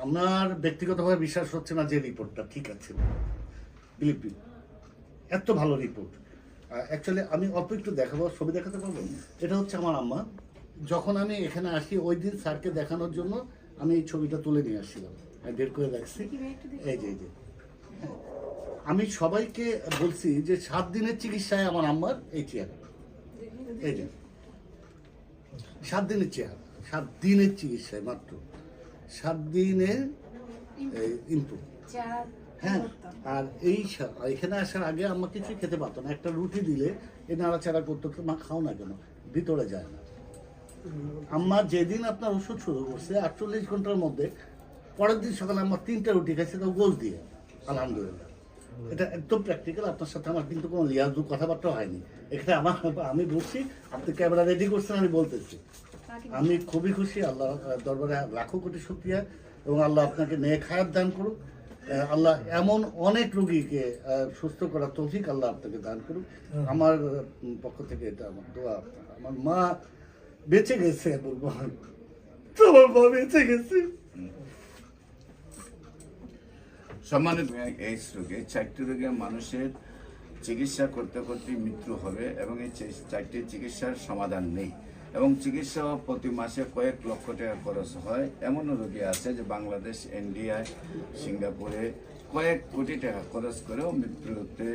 আমার ব্যক্তিগতভাবে বিশ্বাস হচ্ছে না যে রিপোর্টটা ঠিক আছে। বিলিভ মি, এত ভালো রিপোর্ট। অ্যাকচুয়ালি আমি অল্প একটু দেখাবো, ছবি দেখাতে পারবো। এটা হচ্ছে আমার আম্মা। যখন আমি এখানে আসি ওই দিন স্যারকে দেখানোর জন্য আমি এই ছবিটা তুলে নিয়ে আসছিলাম, বের করে রাখছি। এই যে হ্যাঁ। আমি সবাইকে বলছি যে 7 দিনের চিকিৎসায় আমার আম্মার এই চেহারা, এই যে 7 দিনের চেহারা, 7 দিনের চিকিৎসায় মাত্র 7 দিনের ইমপ্রুভ। হ্যাঁ, আর এখানে আসার আগে আম্মা কিছুই খেতে পারতো না। একটা রুটি দিলে এই নাড়াচাড়া করতো, মা খাও না কেন, ভিতরে যায় না। আম্মা যেদিন আপনার ওষুধ শুরু করছে 48 ঘন্টার মধ্যে, পরের দিন সকালে আমার 3টা রুটি খাইছে, তাও গোল দিয়ে। আলহামদুলিল্লাহ, এটা একদম প্র্যাকটিক্যাল। আপনার সাথে আমার কিন্তু কোনো লিয়াজু কথাবার্তা হয়নি এখানে। আমি বলছি, আপনি ক্যামেরা রেডি করছেন, আমি বলতেছি আমি খুবই খুশি। আল্লাহ দরবারে লাখো কোটি শুকরিয়া, এবং আল্লাহ আপনাকে নেক হায়াত দান করুক। আল্লাহ এমন অনেক রোগীকে সুস্থ করার তৌফিক আল্লাহ আপনাকে দান করুক। আমার পক্ষ থেকে এটা আমার দোয়া। আমার মা বেঁচে গেছে, বলবো তোমার মা বেঁচে গেছে। সম্মানিত, এইডস রোগে 4টি রোগে মানুষের চিকিৎসা করতে করতে মৃত্যু হবে, এবং এই 4টি চিকিৎসার সমাধান নেই, এবং চিকিৎসা প্রতি মাসে কয়েক লক্ষ টাকা খরচ হয়। এমনও রোগী আছে যে বাংলাদেশ, ইন্ডিয়ায়, সিঙ্গাপুরে কয়েক কোটি টাকা খরচ করেও মৃত্যুতে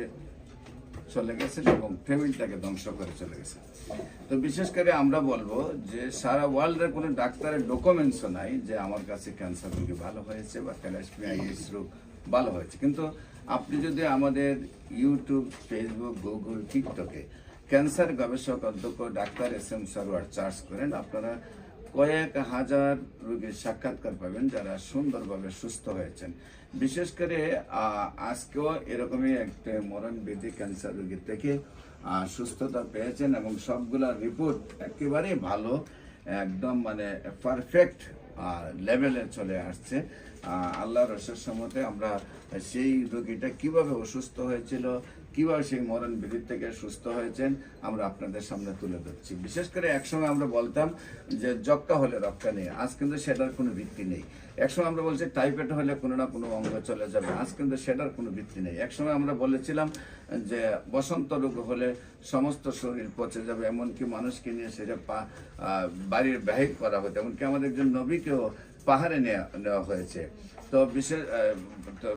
চলে গেছেন এবং ফ্যামিলিটাকে ধ্বংস করে চলে গেছে। তো বিশেষ করে আমরা বলবো যে সারা ওয়ার্ল্ডের কোনো ডাক্তারের ডকুমেন্টসও নাই যে আমার কাছে ক্যান্সার রোগী ভালো হয়েছে বা থ্যালাসেমিয়া এইডস রোগ ভালো হয়েছে। কিন্তু আপনি যদি আমাদের ইউটিউব, ফেসবুক, গুগল, টিকটকে ক্যান্সার গবেষক অধ্যক্ষ ডাক্তার SM সরওয়ার সার্চ করেন, আপনারা কয়েক হাজার রোগীর সাক্ষাৎকার পাবেন যারা সুন্দরভাবে সুস্থ হয়েছেন। বিশেষ করে আজকেও এরকমই একটা মরণব্যাধি ক্যান্সার রোগীর থেকে সুস্থতা পেয়েছেন, এবং সবগুলা রিপোর্ট একেবারে ভালো, একদম মানে পারফেক্ট লেভেলে চলে আসছে। আল্লাহর অশেষ সম্মতে আমরা সেই রোগীটা কিভাবে অসুস্থ হয়েছিল, কিভাবে সেই মরণ ব্যাধি থেকে সুস্থ হয়েছেন আমরা আপনাদের সামনে তুলে ধরছি। বিশেষ করে একসময় আমরা বলতাম যে যক্কা হলে রক্কা নেই, আজ কিন্তু সেটার কোনো ভিত্তি নেই। একসময় আমরা বলছি টাইফয়েড হলে কোনো না কোনো অঙ্গ চলে যাবে, আজ কিন্তু সেটার কোনো ভিত্তি নেই। একসময় আমরা বলেছিলাম যে বসন্ত রোগ হলে সমস্ত শরীর পচে যাবে, এমনকি মানুষকে নিয়ে সেটা বাড়ির বাহির করা হতো, এমনকি আমাদের একজন নবীকেও পাহাড়ে নেওয়া হয়েছে। তো বিশেষ